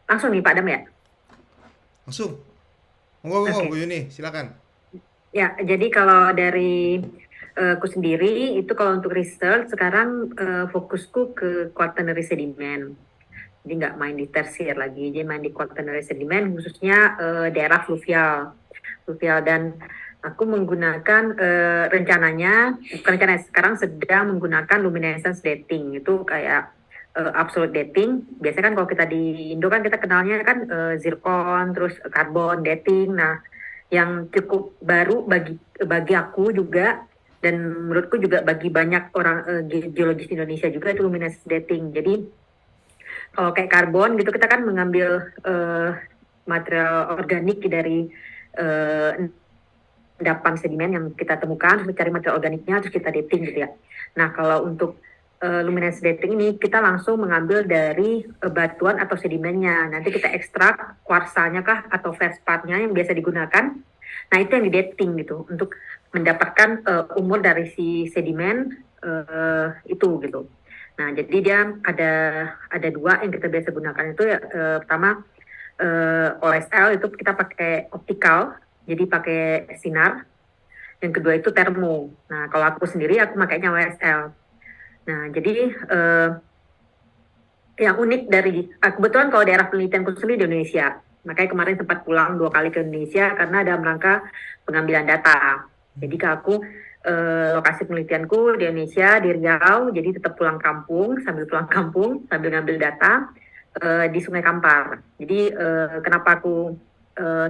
langsung nih Pak Adam ya. Langsung. Monggo, Bu Oke. Yuni, silakan. Ya, jadi kalau dari aku sendiri itu kalau untuk research sekarang fokusku ke quaternary sedimen. Jadi nggak main di tersier lagi, jadi main di quaternary sedimen khususnya daerah fluvial, fluvial dan aku menggunakan rencananya, bukan rencana sekarang sedang menggunakan luminescence dating itu kayak absolute dating. Biasanya kan kalau kita di Indo kan kita kenalnya kan zircon, terus karbon dating. Nah, yang cukup baru bagi bagi aku juga dan menurutku juga bagi banyak orang geologis Indonesia juga itu luminescence dating. Jadi kalau kayak karbon gitu kita kan mengambil material organik dari uh, endapan sedimen yang kita temukan, terus cari material organiknya, terus kita dating gitu ya. Nah kalau untuk luminescence dating ini kita langsung mengambil dari batuan atau sedimennya. Nanti kita ekstrak kuarsanya kah atau feldspatnya yang biasa digunakan. Nah itu yang di dating gitu untuk mendapatkan umur dari si sedimen itu gitu. Nah jadi dia ada dua yang kita biasa gunakan itu ya pertama OSL itu kita pakai optikal, jadi pakai sinar. Yang kedua itu termo. Nah kalau aku sendiri aku makainya OSL. Nah jadi yang unik dari kebetulan kalau daerah penelitianku sendiri di Indonesia, makanya kemarin sempat pulang 2 kali ke Indonesia karena ada rangka pengambilan data. Jadi kalau aku lokasi penelitianku di Indonesia di Riau, jadi tetap pulang kampung sambil ngambil data di Sungai Kampar. Jadi kenapa aku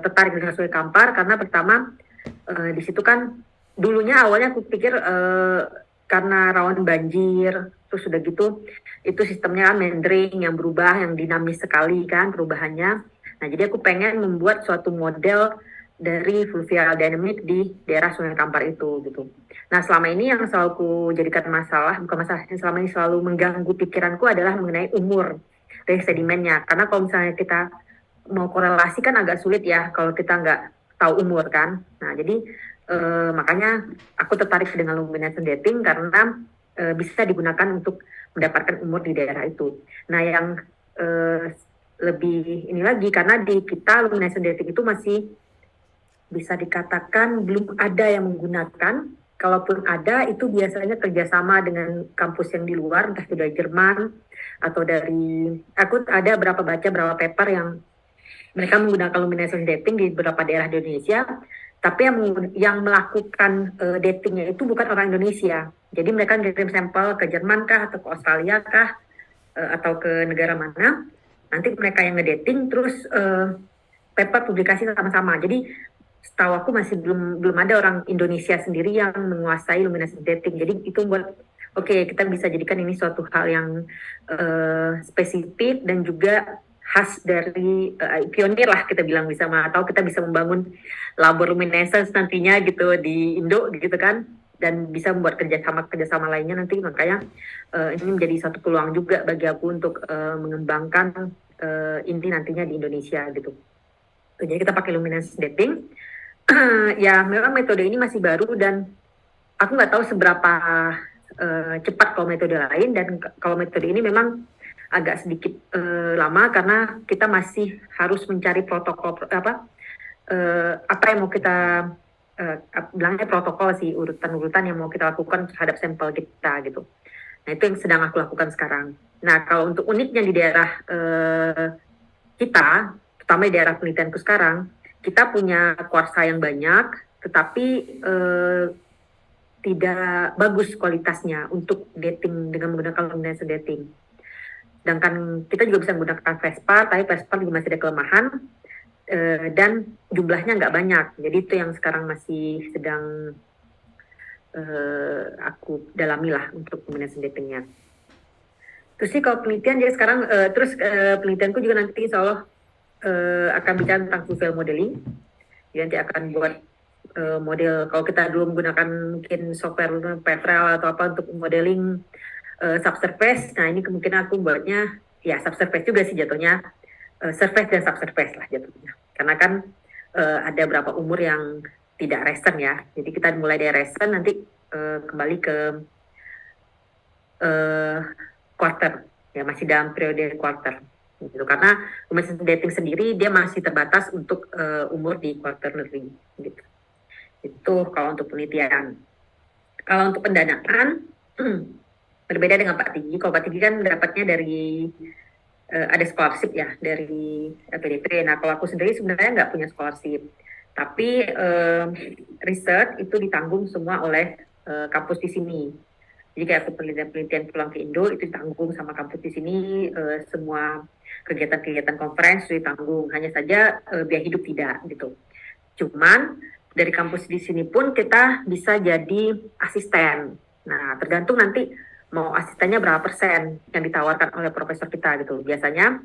tertarik dengan Sungai Kampar karena pertama di situ kan dulunya awalnya aku pikir karena rawan banjir, terus udah gitu itu sistemnya kan mentoring yang berubah, yang dinamis sekali kan perubahannya. Nah jadi aku pengen membuat suatu model dari fluvial dynamic di daerah Sungai Kampar itu gitu. Nah selama ini yang selalu aku jadikan masalah, bukan masalah, yang selama ini selalu mengganggu pikiranku adalah mengenai umur dari sedimennya. Karena kalau misalnya kita mau korelasi kan agak sulit ya kalau kita nggak tahu umur kan. Nah jadi makanya aku tertarik dengan luminescent dating karena bisa digunakan untuk mendapatkan umur di daerah itu. Nah yang eh, lebih ini lagi karena di kita luminescent dating itu masih bisa dikatakan belum ada yang menggunakan. Kalaupun ada, itu biasanya kerjasama dengan kampus yang di luar, entah itu dari Jerman atau dari aku ada berapa baca berapa paper yang mereka menggunakan luminescence dating di beberapa daerah di Indonesia, tapi yang melakukan datingnya itu bukan orang Indonesia. Jadi mereka ngirim sampel ke Jerman kah atau ke Australia kah atau ke negara mana. Nanti mereka yang ngedating terus paper publikasi sama-sama. Jadi setahu aku masih belum ada orang Indonesia sendiri yang menguasai luminescence dating. Jadi itu buat oke, kita bisa jadikan ini suatu hal yang spesifik dan juga khas dari pionir lah kita bilang bisa atau kita bisa membangun labor luminescence nantinya gitu di Indo gitu kan dan bisa membuat kerjasama lainnya nanti makanya ini menjadi satu peluang juga bagi aku untuk mengembangkan ini nantinya di Indonesia gitu. Jadi kita pakai luminescence dating. Ya memang metode ini masih baru dan aku nggak tahu seberapa cepat kalau metode lain dan kalau metode ini memang agak sedikit lama karena kita masih harus mencari protokol apa yang mau kita bilangnya protokol sih urutan-urutan yang mau kita lakukan terhadap sampel kita gitu. Nah itu yang sedang aku lakukan sekarang. Nah kalau untuk uniknya di daerah kita, terutama di daerah penelitianku sekarang, kita punya kuarsa yang banyak, tetapi tidak bagus kualitasnya untuk dating dengan menggunakan luminescent dating. Sedangkan kita juga bisa menggunakan Vespa, tapi Vespa juga masih ada kelemahan dan jumlahnya nggak banyak. Jadi itu yang sekarang masih sedang aku dalami lah untuk luminescent datingnya. Terus sih kalau penelitian jadi sekarang terus penelitianku juga nanti insya Allah akan bicara tentang visual modeling. Jadi nanti akan buat model kalau kita dulu menggunakan mungkin software Petrel atau apa untuk modeling subsurface. Nah ini kemungkinan aku buatnya ya subsurface juga sih jatuhnya surface dan subsurface lah jatuhnya. Karena kan ada berapa umur yang tidak recent ya. Jadi kita mulai dari recent nanti kembali ke uh, quarter ya masih dalam periode quarter. gitu. Karena women's dating sendiri dia masih terbatas untuk umur di quaternary gitu. Itu kalau untuk penelitian. Kalau untuk pendanaan berbeda dengan Pak Tigi. Kalau Pak Tigi kan dapatnya dari ada scholarship ya dari LPDP. Nah kalau aku sendiri sebenarnya nggak punya scholarship, tapi research itu ditanggung semua oleh kampus di sini. Jadi kayak aku penelitian pulang ke Indo itu ditanggung sama kampus di sini, semua kegiatan-kegiatan conference itu ditanggung. Hanya saja biaya hidup tidak gitu. Cuman dari kampus di sini pun kita bisa jadi asisten. Nah, tergantung nanti mau asistennya berapa persen yang ditawarkan oleh profesor kita gitu. Biasanya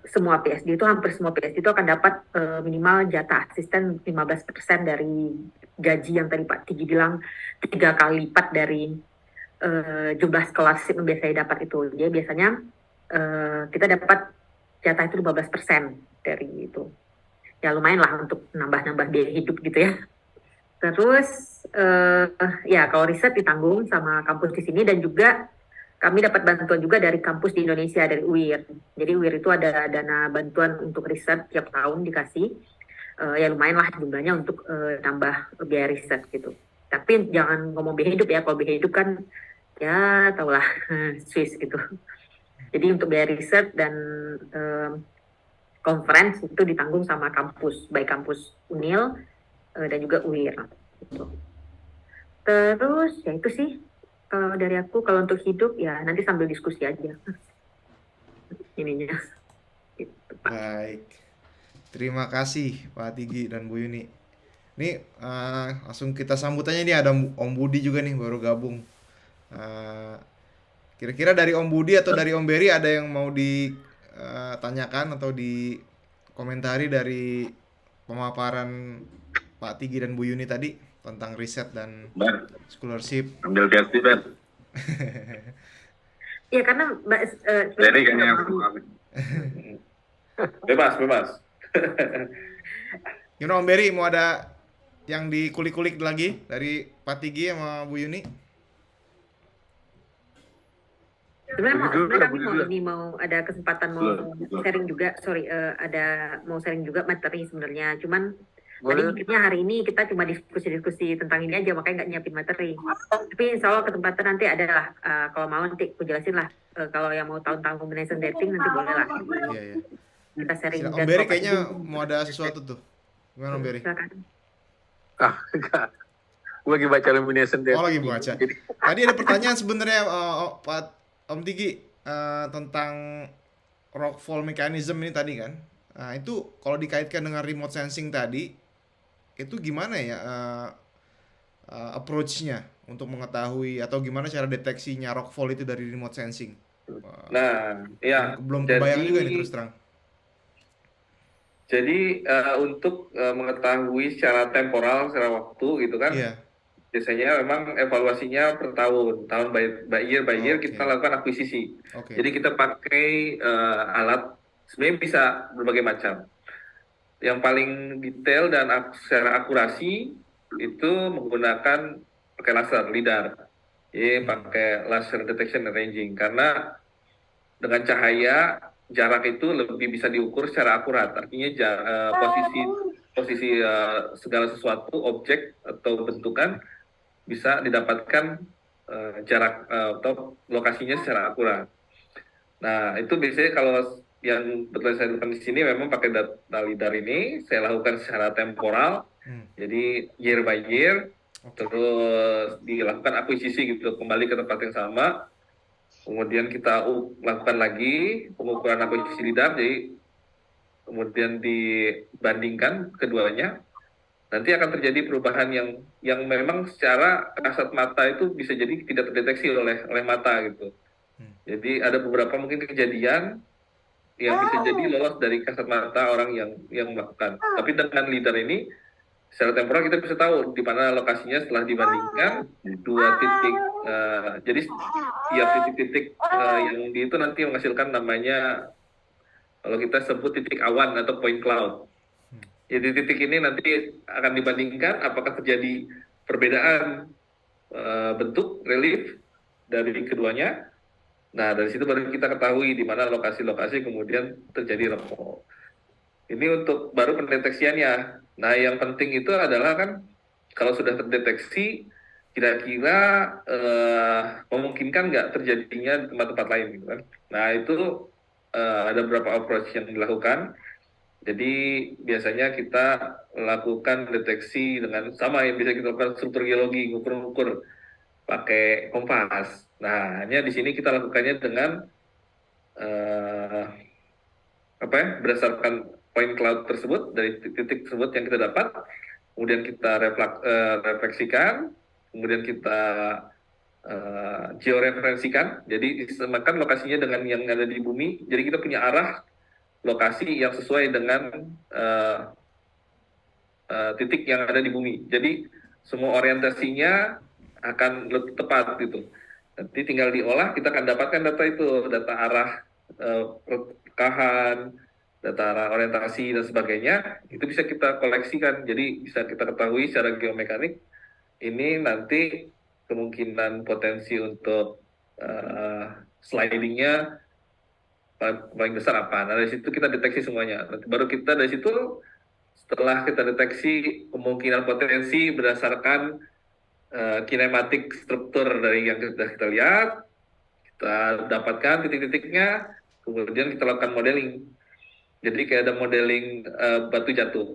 semua PSD itu hampir semua PSD itu akan dapat minimal jatah asisten 15% dari gaji yang tadi Pak Tigi bilang 3 kali lipat dari jumlah scholarship yang biasanya dapat itu. Jadi biasanya kita dapat jatah itu 15% dari itu. Ya lumayan lah untuk nambah-nambah biaya hidup gitu ya. Terus ya kalau riset ditanggung sama kampus di sini dan juga kami dapat bantuan juga dari kampus di Indonesia dari UIR. Jadi UIR itu ada dana bantuan untuk riset tiap tahun dikasih. Ya lumayan lah jumlahnya untuk nambah biaya riset gitu. Tapi jangan ngomong biaya hidup ya. Kalau biaya hidup kan ya tahulah Swiss gitu. Jadi untuk biaya riset dan conference itu ditanggung sama kampus, baik kampus UNIL dan juga UIR. Gitu. Terus ya itu sih dari aku. Kalau untuk hidup ya nanti sambil diskusi aja ininya. Gitu, Pak. Baik. Terima kasih Pak Tigi dan Bu Yuni. Nih langsung kita sambut aja nih, ada Om Budi juga nih baru gabung. Eh, Kira-kira dari Om Budi atau dari Om Berry ada yang mau ditanyakan atau dikomentari dari pemaparan Pak Tigi dan Bu Yuni tadi tentang riset dan Bar, scholarship? ambil PhD, Bar. Ya karena Mbak Jadi kayaknya yang bebas, bebas. Gimana Om Berry, mau ada yang dikulik-kulik lagi dari Pak Tigi sama Bu Yuni? sebenarnya kami mau ada kesempatan mau Betul. sharing juga, mau sharing juga materi sebenarnya. Cuman tadi mikirnya hari ini kita cuma diskusi tentang ini aja, makanya nggak nyiapin materi. Tapi insya Allah kesempatan nanti ada lah. Kalau mau nanti aku jelasin lah. Kalau yang mau tahu tentang combination dating nanti boleh lah. Iya, iya. Kita sharing. Om Berry kayaknya mau ada sesuatu tuh. Gimana Om Berry? Silakan. Enggak. Gue lagi baca Illumination Dating. Oh, lagi baca. Tadi ada pertanyaan sebenarnya Pak Om Tigi tentang rockfall mechanism ini tadi kan. Nah, itu kalau dikaitkan dengan remote sensing tadi, itu gimana ya approach-nya untuk mengetahui atau gimana cara deteksinya rockfall itu dari remote sensing? Nah, ya. Belum kebayang juga nih terus terang. Jadi untuk mengetahui secara temporal, secara waktu gitu kan, Iya. biasanya memang evaluasinya per tahun by year kita lakukan akuisisi. Oke. Jadi kita pakai alat, sebenarnya bisa berbagai macam. Yang paling detail dan secara akurasi itu menggunakan pakai laser lidar. Jadi pakai laser detection and ranging, karena dengan cahaya jarak itu lebih bisa diukur secara akurat. Artinya posisi segala sesuatu, objek atau bentukan bisa didapatkan jarak atau lokasinya secara akurat. Nah, itu biasanya kalau yang betul saya lakukan di sini memang pakai data lidar ini saya lakukan secara temporal. Jadi year by year, terus dilakukan akuisisi gitu, kembali ke tempat yang sama. Kemudian kita lakukan lagi pengukuran akuisisi lidar, jadi kemudian dibandingkan keduanya. Nanti akan terjadi perubahan yang memang secara kasat mata itu bisa jadi tidak terdeteksi oleh mata gitu. Jadi ada beberapa mungkin kejadian yang bisa jadi lolos dari kasat mata orang yang melakukan. Tapi dengan lidar ini secara temporal kita bisa tahu di mana lokasinya setelah dibandingkan dua titik. Jadi tiap titik-titik yang itu nanti menghasilkan namanya, kalau kita sebut titik awan atau point cloud. Jadi titik ini nanti akan dibandingkan apakah terjadi perbedaan bentuk relief dari keduanya. Nah, dari situ baru kita ketahui di mana lokasi-lokasi kemudian terjadi rokok. Ini untuk baru pendeteksiannya. Nah, yang penting itu adalah kan kalau sudah terdeteksi, kira-kira memungkinkan nggak terjadinya di tempat-tempat lain gitu kan. Nah, itu ada beberapa approach yang dilakukan. Jadi biasanya kita lakukan deteksi dengan sama yang bisa kita lakukan struktur geologi, ngukur-ngukur pakai kompas. Nah, hanya di sini kita lakukannya dengan eh, berdasarkan point cloud tersebut dari titik tersebut yang kita dapat, kemudian kita refleksikan, kemudian kita georeferensikan, jadi disamakan lokasinya dengan yang ada di bumi, jadi kita punya arah lokasi yang sesuai dengan titik yang ada di bumi. Jadi semua orientasinya akan lebih tepat gitu. Nanti tinggal diolah, kita akan dapatkan data itu, data arah pertukahan, data arah orientasi dan sebagainya. Itu bisa kita koleksikan, jadi bisa kita ketahui secara geomekanik. Ini nanti kemungkinan potensi untuk slidingnya paling besar apa. Nah, dari situ kita deteksi semuanya. Nanti baru kita dari situ, setelah kita deteksi kemungkinan potensi berdasarkan kinematik struktur dari yang sudah kita lihat, kita dapatkan titik-titiknya, kemudian kita lakukan modeling. Jadi kayak ada modeling batu jatuh,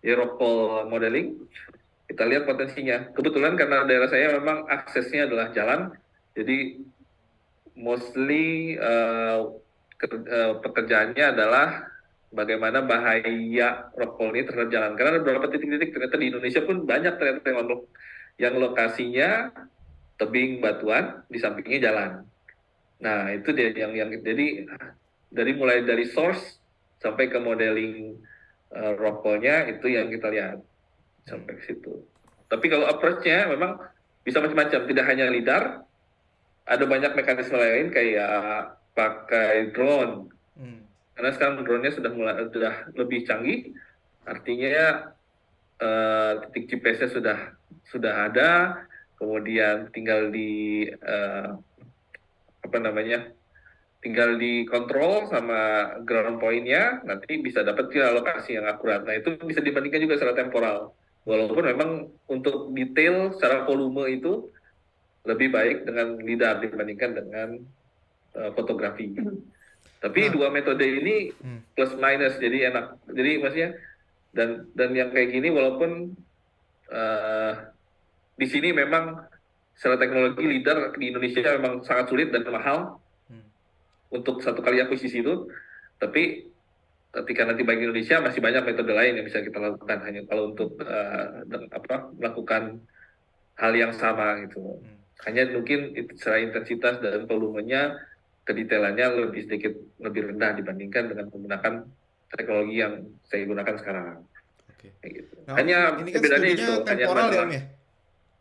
ya rockfall modeling. Kita lihat potensinya. Kebetulan karena daerah saya memang aksesnya adalah jalan, jadi mostly pekerjaannya adalah bagaimana bahaya rockfall ini terhadap jalan. Karena ada beberapa titik-titik ternyata di Indonesia pun banyak ternyata yang lokasinya tebing batuan, di sampingnya jalan. Nah, itu dia yang jadi mulai dari source sampai ke modeling rockfall-nya itu yang kita lihat sampai ke situ. Tapi kalau approach-nya memang bisa macam-macam, tidak hanya lidar, ada banyak mekanisme lain kayak pakai drone. Karena sekarang drone-nya sudah lebih canggih, artinya titik GPS-nya sudah ada, kemudian tinggal tinggal dikontrol sama ground point-nya, nanti bisa dapat ke lokasi yang akurat. Nah, itu bisa dibandingkan juga secara temporal. Walaupun memang untuk detail secara volume itu lebih baik dengan lidar dibandingkan dengan fotografi. Tapi dua metode ini plus minus, jadi enak. Jadi maksudnya dan yang kayak gini walaupun di sini memang secara teknologi lidar di Indonesia memang sangat sulit dan mahal untuk satu kali akuisisi itu, tapi ketika nanti bagi Indonesia masih banyak metode lain yang bisa kita lakukan hanya kalau untuk melakukan hal yang sama gitu. Hanya mungkin secara intensitas dan volumenya kedetailannya lebih rendah dibandingkan dengan menggunakan teknologi yang saya gunakan sekarang. Oke. Gitu. Nah, Hanya ini kan bedanya studinya itu, temporal ya, Om ya?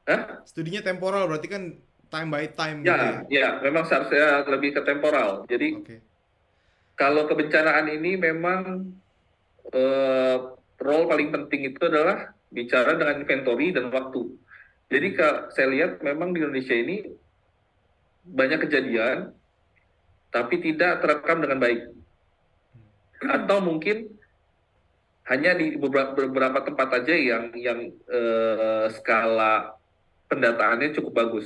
Hah? Studinya temporal berarti kan time by time Ya, gitu ya? ya, memang seharusnya lebih ke temporal. Jadi kalau kebencanaan ini memang role paling penting itu adalah bicara dengan inventory dan waktu. Jadi saya lihat memang di Indonesia ini banyak kejadian, tapi tidak terekam dengan baik. Atau mungkin hanya di beberapa tempat aja yang skala pendataannya cukup bagus.